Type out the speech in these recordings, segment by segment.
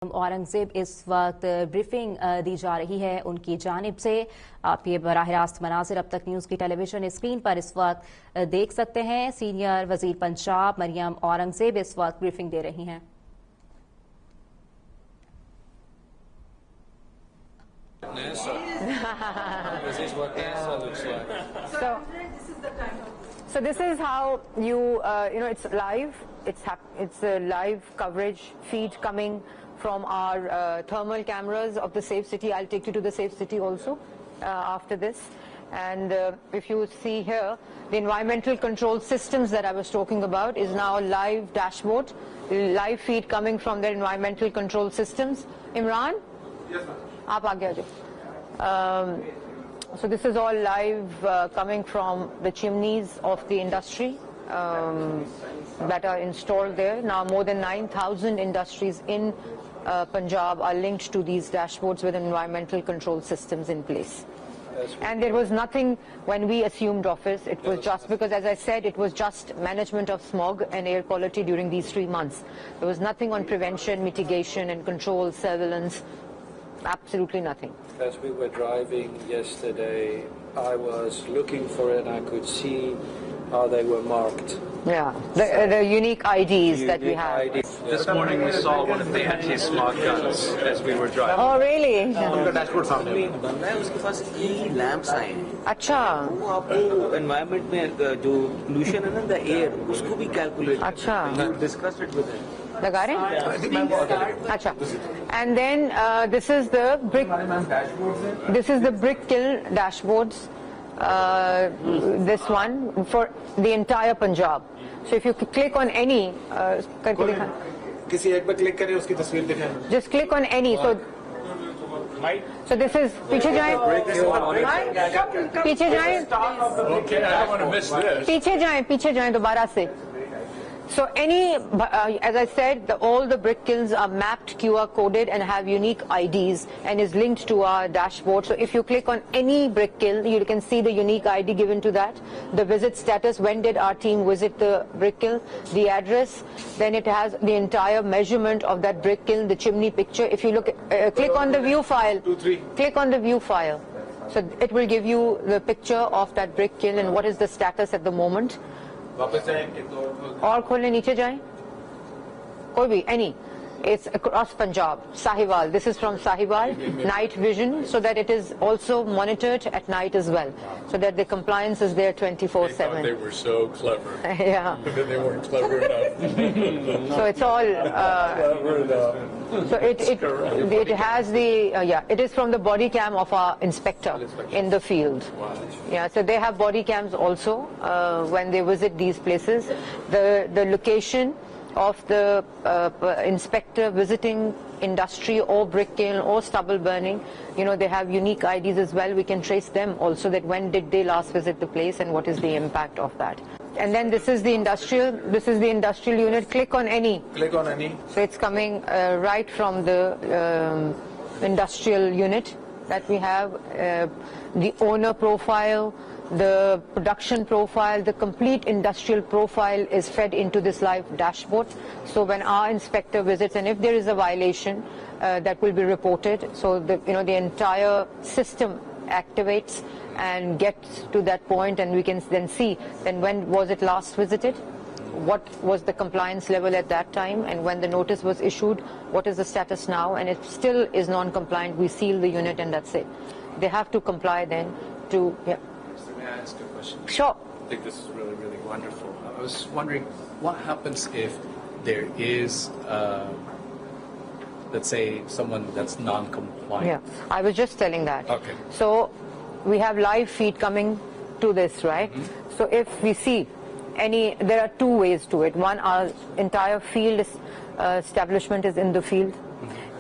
औरंगजेब इस वक्त ब्रीफिंग दी जा रही है उनकी जानिब से। आप ये बराह रास्त मनाजिर अब तक न्यूज़ की टेलीविजन स्क्रीन पर इस वक्त देख सकते हैं। सीनियर वजीर पंजाब मरियम औरंगजेब इस वक्त ब्रीफिंग दे रही हैं। So this is how it's live. It's a live coverage feed coming from our thermal cameras of the safe city. I'll take you to the safe city also after this. And if you see here, the environmental control systems that I was talking about is now a live dashboard, live feed coming from the environmental control systems. Imran? Yes, ma'am. Aap aage aa jaओ. So this is all live coming from the chimneys of the industry that are installed there. Now more than 9,000 industries in Punjab are linked to these dashboards with environmental control systems in place. And there was nothing when we assumed office. It was just because, as I said, it was just management of smog and air quality during these 3 months. There was nothing on prevention, mitigation and control, surveillance. Absolutely nothing. As we were driving yesterday, I was looking for it and I could see how they were marked. Yeah, the unique IDs that we have. IDs. This morning we saw one of the anti-smog guns as we were driving. Oh, really? उनका dashboard सामने बनना है, उसके पास ई lamps आए हैं। अच्छा। वो आपको एनवायरनमेंट में जो पोल्यूशन है ना, द एयर, उसको भी कैलकुलेट। अच्छा। Discussed it with him. लगा रहे हैं? अच्छा. And then this is the brick kiln dashboards. This one for the entire Punjab. So if you click on any, किसी एक पर क्लिक करें उसकी तस्वीर दिखाएं. Just click on any. So this is पीछे जाएं. पीछे जाएं. Okay, I don't want to miss this. पीछे जाएं दोबारा से. So as I said, all the brick kilns are mapped, QR coded and have unique IDs and is linked to our dashboard. So if you click on any brick kiln, you can see the unique ID given to that, the visit status, when did our team visit the brick kiln, the address, then it has the entire measurement of that brick kiln, the chimney picture. If you look, click on the view file, click on the view file. So it will give you the picture of that brick kiln and what is the status at the moment. और खोलने नीचे जाएं कोई भी any. It's across Punjab. Sahiwal, this is from Sahiwal, night vision, so that it is also monitored at night as well, so that the compliance is there 24/7. They thought they were so clever. Yeah. But then they weren't clever enough. So it's all so it has the it is from the body cam of our inspector in the field. Yeah, so they have body cams also when they visit these places. The location of the inspector visiting industry or brick kiln or stubble burning, they have unique IDs as well. We can trace them also, that when did they last visit the place and what is the impact of that. And then this is the industrial unit. Click on any. So it's coming right from the industrial unit that we have, the owner profile, the production profile, the complete industrial profile is fed into this live dashboard. So when our inspector visits and if there is a violation, that will be reported. So the entire system activates and gets to that point, and we can then see then when was it last visited, what was the compliance level at that time, and when the notice was issued, what is the status now, and if still is non-compliant, we seal the unit and that's it. They have to comply then to, yeah. May I ask a question? Sure. I think this is really, really wonderful. I was wondering, what happens if there is, let's say, someone that's non-compliant? Yeah, I was just telling that. Okay. So we have live feed coming to this, right? Mm-hmm. So if we see there are two ways to it. One, our entire field establishment is in the field.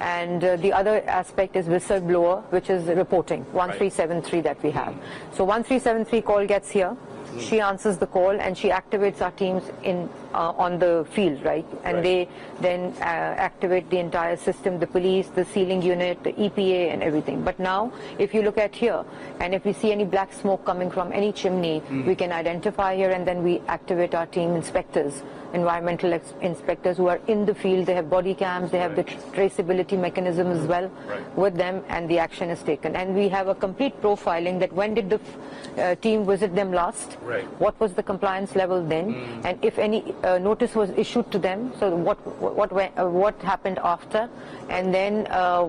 And the other aspect is whistleblower, which is reporting, 1373 that we have. So 1373 call gets here, she answers the call and she activates our teams in on the field, right? And they then activate the entire system, the police, the sealing unit, the EPA and everything. But now, if you look at here, and if we see any black smoke coming from any chimney, we can identify here, and then we activate our team inspectors, environmental inspectors who are in the field. They have body cams, they have the traceability mechanism as well with them, and the action is taken. And we have a complete profiling that when did the team visit them last, what was the compliance level then, and if any notice was issued to them, so what happened after, and then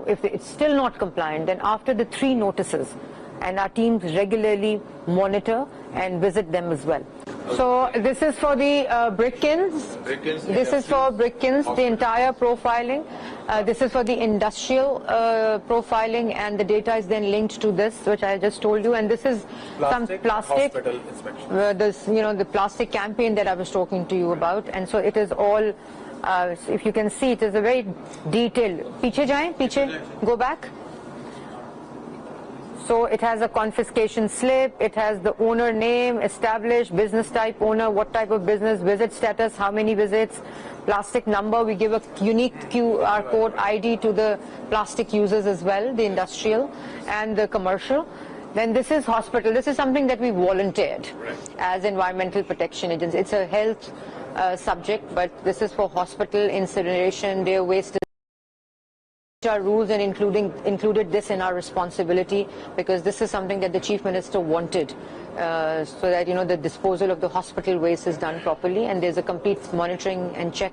if it's still not compliant, then after the 3 notices, and our teams regularly monitor and visit them as well. So this is for the brick kilns. This is for brick kilns, the entire profiling. This is for the industrial profiling, and the data is then linked to this, which I just told you. And this is some plastic, this, the plastic campaign that I was talking to you about. And so it is all, if you can see, it is a very detailed. Piche jaye, piche, go back. So it has a confiscation slip, it has the owner name, established, business type owner, what type of business, visit status, how many visits, plastic number. We give a unique QR code ID to the plastic users as well, the industrial and the commercial. Then this is hospital. This is something that we volunteered as environmental protection agents. It's a health subject, but this is for hospital incineration, their waste. Our rules and included this in our responsibility, because this is something that the Chief Minister wanted, so that the disposal of the hospital waste is done properly, and there's a complete monitoring and check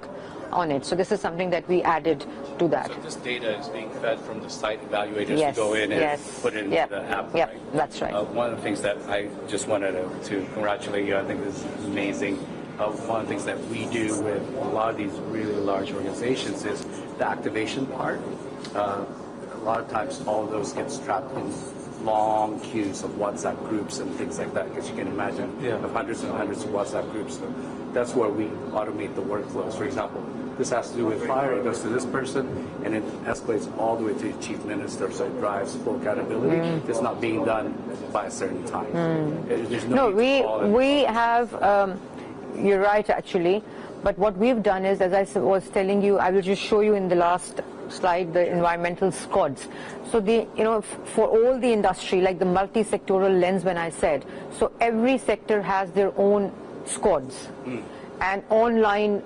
on it. So this is something that we added to that. So this data is being fed from the site evaluators to go in and put it into the app. Yep, that's right. One of the things that I just wanted to congratulate you, I think this is amazing. One of the things that we do with a lot of these really large organizations is the activation part. A lot of times all of those get trapped in long queues of WhatsApp groups and things like that, because you can imagine of hundreds and hundreds of WhatsApp groups. So that's where we automate the workflows. For example, this has to do with fire, it goes to this person, and it escalates all the way to the Chief Minister, so it drives full accountability. It's not being done by a certain time. There's no we have, you're right actually, but what we've done is, as I was telling you, I will just show you in the last slide, the environmental squads. So for all the industry, like the multi-sectoral lens when I said, so every sector has their own squads and online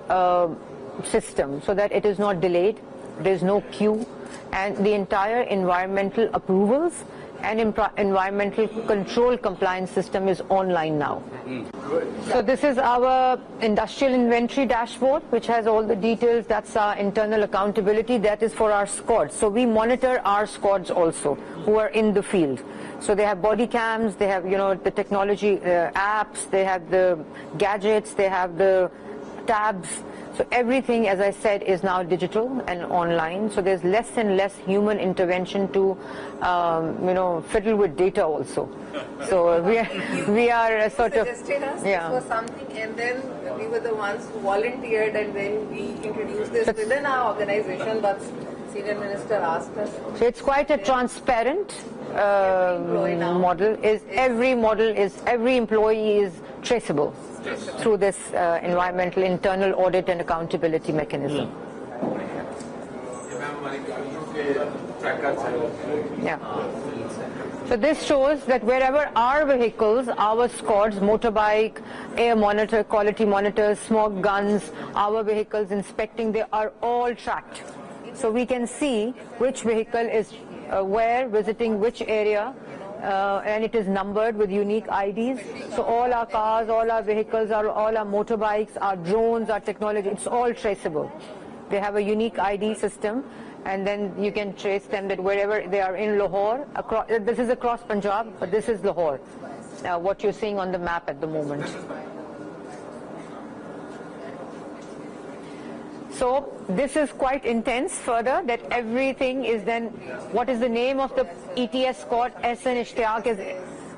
system, so that it is not delayed, there's no queue, and the entire environmental approvals and environmental control compliance system is online now. So this is our industrial inventory dashboard, which has all the details. That's our internal accountability. That is for our squads. So we monitor our squads also, who are in the field. So they have body cams, they have the technology apps, they have the gadgets, they have the tabs. So everything, as I said, is now digital and online. So there's less and less human intervention to, fiddle with data also. So we are sort of suggested us this was something, and then we were the ones who volunteered, and then we introduced this within our organization. But Senior Minister asked us. So it's quite a transparent model. Every employee is traceable through this environmental internal audit and accountability mechanism. So this shows that wherever our vehicles, our squads, motorbike, air monitor, quality monitors, smoke guns, our vehicles inspecting, they are all tracked. So we can see which vehicle is where, visiting which area, and it is numbered with unique IDs. So all our cars, all our vehicles, all our motorbikes, our drones, our technology, it's all traceable. They have a unique ID system, and then you can trace them that wherever they are in Lahore. This is across Punjab, but this is Lahore, what you're seeing on the map at the moment. So this is quite intense further, that everything is then, what is the name of the ETS squad? SN Ishtiaq is,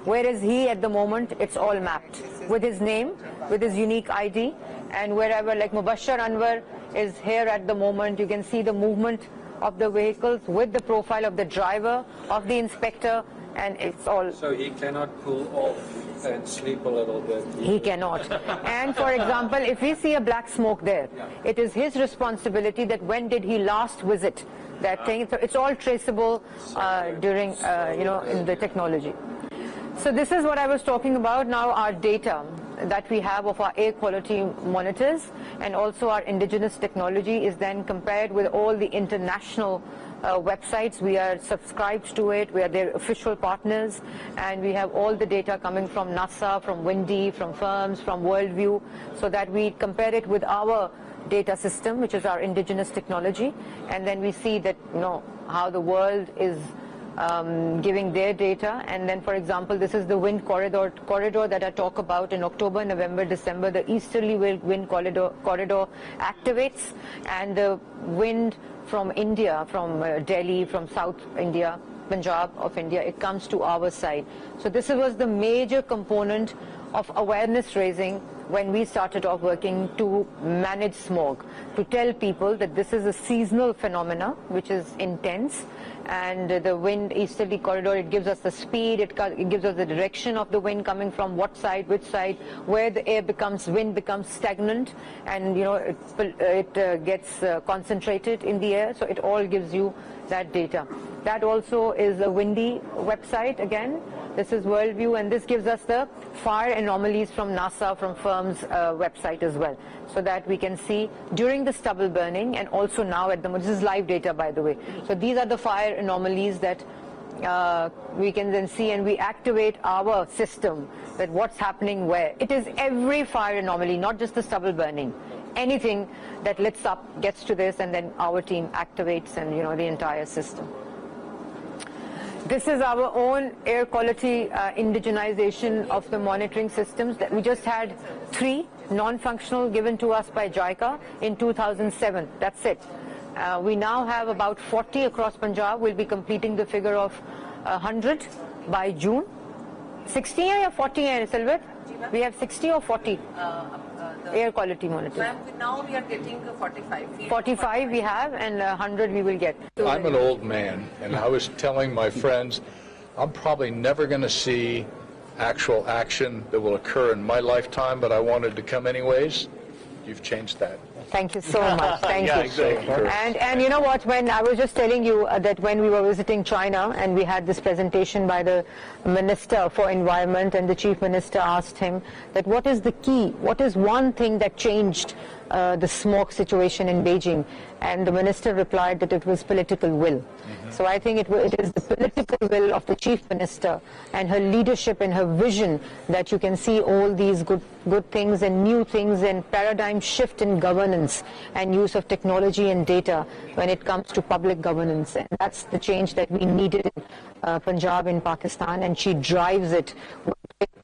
where is he at the moment? It's all mapped with his name, with his unique ID, and wherever, like Mubashir Anwar is here at the moment, you can see the movement of the vehicles with the profile of the driver, of the inspector, and it's all... So he cannot pull off and sleep a little bit? He cannot. And for example, if we see a black smoke there, it is his responsibility that when did he last visit that thing. So it's all traceable during, in the technology. So this is what I was talking about. Now our data that we have of our air quality monitors and also our indigenous technology is then compared with all the international websites. We are subscribed to it, we are their official partners, and we have all the data coming from NASA, from Windy, from firms, from Worldview, so that we compare it with our data system, which is our indigenous technology, and then we see that, how the world is giving their data. And then, for example, this is the wind corridor that I talk about. In October, November, December, the easterly wind corridor activates, and the wind from India, from Delhi, from South India, Punjab of India, it comes to our side. So this was the major component of awareness raising when we started off working to manage smog, to tell people that this is a seasonal phenomena which is intense, and the wind easterly corridor, it gives us the speed, it gives us the direction of the wind coming from what side, which side, where the wind becomes stagnant, and it gets concentrated in the air. So it all gives you that data. That also is a Windy website again. This is Worldview, and this gives us the fire anomalies from NASA, from firms' website as well, so that we can see during the stubble burning and also now at the moment. This is live data, by the way. So these are the fire anomalies that we can then see, and we activate our system that what's happening where. It is every fire anomaly, not just the stubble burning. Anything that lets up gets to this, and then our team activates, and the entire system. This is our own air quality indigenization of the monitoring systems. That we just had 3 non-functional given to us by JICA in 2007. That's it. We now have about 40 across Punjab. We'll be completing the figure of 100 by June. 60 or 40, Silvit? We have 60 or 40 air quality monitors. Ma'am, now we are getting 45. 45 we have, and 100 we will get. I'm an old man, and I was telling my friends, I'm probably never going to see actual action that will occur in my lifetime, but I wanted to come anyways. You've changed that. Thank you so much. Thank you. Exactly. And you know what, when I was just telling you that when we were visiting China and we had this presentation by the Minister for Environment, and the Chief Minister asked him that what is the key, what is one thing that changed the smoke situation in Beijing, and the Minister replied that it was political will. So I think it is the political will of the Chief Minister and her leadership and her vision that you can see all these good things and new things and paradigm shift in governance and use of technology and data when it comes to public governance. And that's the change that we needed in Punjab in Pakistan, and she drives it with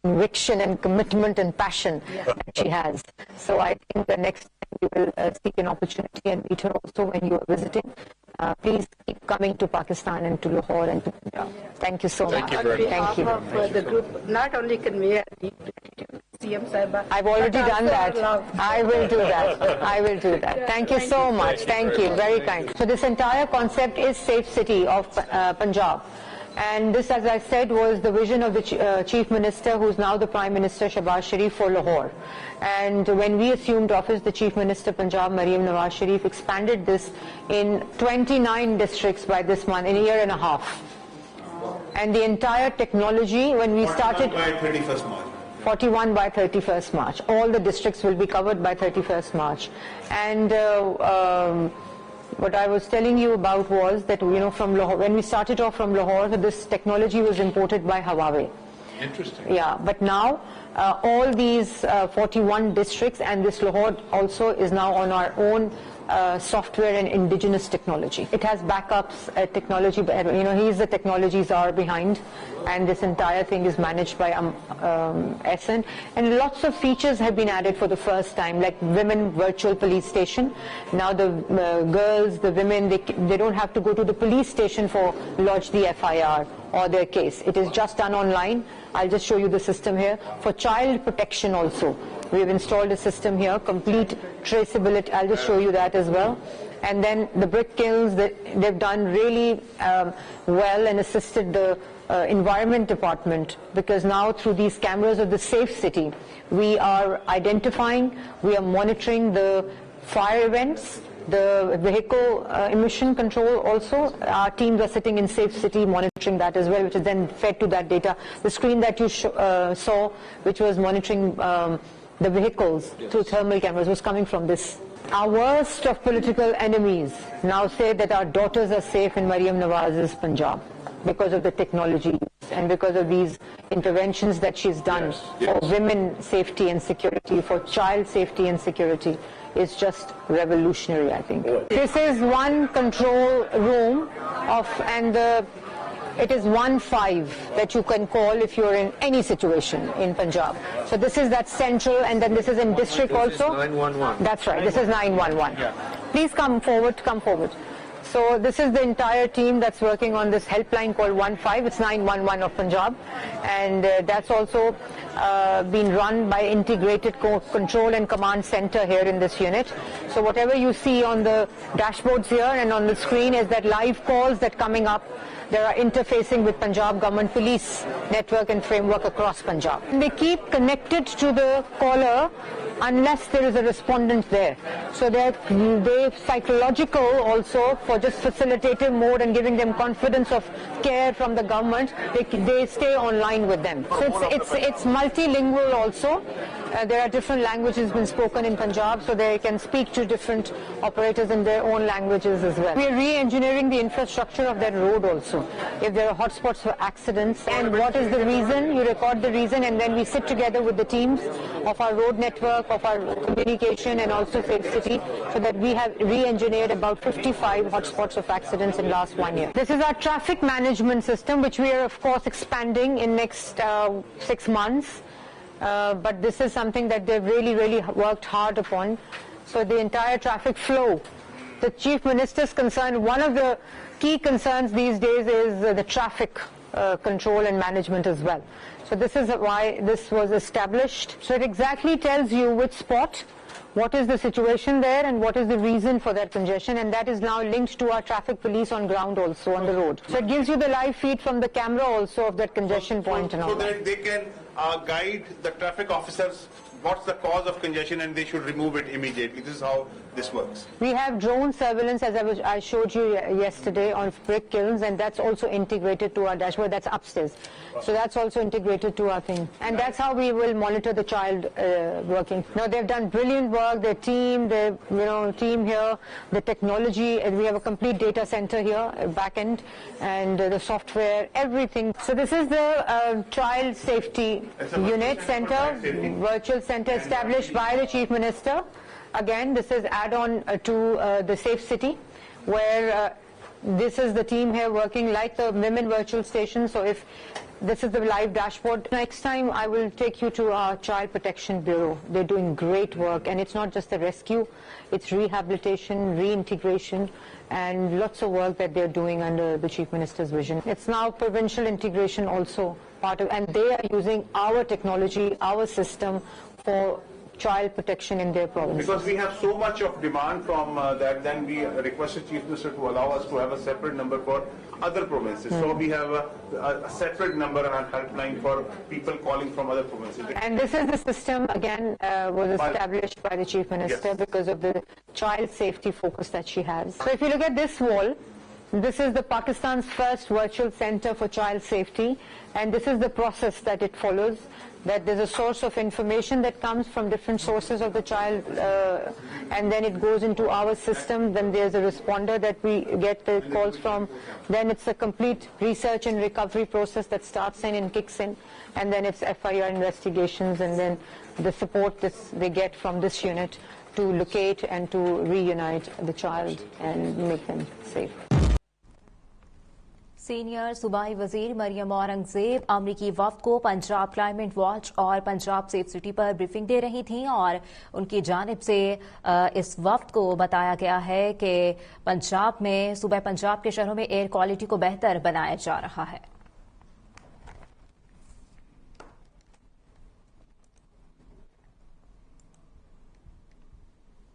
conviction and commitment and passion that she has. So I think the next time you will seek an opportunity and meet her also when you are visiting. Please keep coming to Pakistan and to Lahore and to Punjab. Thank you so much. Thank you very much. Thank you. Of the group, not only convey a deep gratitude to CM Sahiba, I've already but done also that. love. I will do that. I will do that. Thank you so much. Thank you. Very kind. So this entire concept is Safe City of Punjab. And this, as I said, was the vision of the Chief Minister, who's now the Prime Minister, Shahbaz Sharif, for Lahore. And when we assumed office, the Chief Minister Punjab, Maryam Aurangzeb, expanded this in 29 districts by this month, in a year and a half. And the entire technology, when we started... 41 by 31st March. 41 by 31st March. All the districts will be covered by 31st March. And what I was telling you about was that, from Lahore, when we started off from Lahore, this technology was imported by Huawei. Interesting. Yeah, but now all these 41 districts and this Lahore also is now on our own software and indigenous technology. It has backups, technology, he's the technology czar behind, and this entire thing is managed by SN. And lots of features have been added for the first time, like women virtual police station. Now the girls, the women, they don't have to go to the police station for lodge the FIR or their case. It is just done online. I'll just show you the system here. For child protection also, we have installed a system here, complete traceability. I'll just show you that as well. And then the brick kilns, they've done really well and assisted the Environment Department, because now through these cameras of the Safe City, we are identifying, we are monitoring the fire events, the vehicle emission control also. Our teams are sitting in Safe City monitoring that as well, which is then fed to that data. The screen that you saw, which was monitoring the vehicles through thermal cameras, was coming from this. Our worst of political enemies now say that our daughters are safe in Maryam Nawaz's Punjab because of the technology and because of these interventions that she's done for women safety and security, for child safety and security. Is just revolutionary, I think. This is one control room it is 1-5 that you can call if you're in any situation in Punjab. So this is that central, and then this is in district also. 911. That's right, this is 911. Yeah. Please come forward. So this is the entire team that's working on this helpline called 15. It's 911 of Punjab, and that's also been run by integrated control and command center here in this unit. So whatever you see on the dashboards here and on the screen is that live calls that coming up. There are interfacing with Punjab government police network and framework across Punjab. And they keep connected to the caller unless there is a respondent there. So they're psychological also, for just facilitative mode and giving them confidence of care from the government. They stay online with them. So it's multilingual also. There are different languages being spoken in Punjab, so they can speak to different operators in their own languages as well. We are re-engineering the infrastructure of that road also. If there are hotspots for accidents, and what is the reason, you record the reason, and then we sit together with the teams of our road network, of our communication, and also Safe City, so that we have re-engineered about 55 hotspots of accidents in last 1 year. This is our traffic management system, which we are of course expanding in next 6 months. But this is something that they've really worked hard upon. So the entire traffic flow, the Chief Minister's concern, one of the key concerns these days is the traffic control and management as well. So this is why this was established. So it exactly tells you which spot, what is the situation there, and what is the reason for that congestion, and that is now linked to our traffic police on ground also on the road. So it gives you the live feed from the camera also of that congestion point and all. So that they can guide the traffic officers what's the cause of congestion and they should remove it immediately. This is how this works. We have drone surveillance, as I showed you yesterday, on brick kilns, and that's also integrated to our dashboard. That's upstairs. So that's also integrated to our thing. And that's how we will monitor the child working. Now, they've done brilliant work. Their team, team here, the technology. We have a complete data center here, back end, and the software, everything. So this is the child safety unit center, virtual center established by the Chief Minister. Again, this is add-on to the Safe City, where this is the team here working like the women virtual station. So if this is the live dashboard. Next time I will take you to our Child Protection Bureau. They're doing great work, and it's not just the rescue, it's rehabilitation, reintegration, and lots of work that they're doing under the Chief Minister's vision. It's now provincial integration also part of, and they are using our technology, our system for child protection in their provinces. Because we have so much of demand from that, then we requested Chief Minister to allow us to have a separate number for other provinces. So we have a separate number and a helpline for people calling from other provinces. And this is the system, again, was established by the Chief Minister because of the child safety focus that she has. So if you look at this wall, this is the Pakistan's first virtual center for child safety, and this is the process that it follows, that there's a source of information that comes from different sources of the child, and then it goes into our system. Then there's a responder that we get the calls from. Then it's a complete research and recovery process that starts in and kicks in, and then it's FIR investigations, and then the support they get from this unit to locate and to reunite the child and make them safe. Senior सूबाई वजीर मरियम औरंगजेब अमरीकी वफ्द को Punjab climate watch और Punjab safe city पर briefing दे रही थीं, और उनकी जानिब से इस वफ्द को बताया गया है कि पंजाब में सूबा पंजाब के शहरों में एयर क्वालिटी को बेहतर बनाया जा रहा है।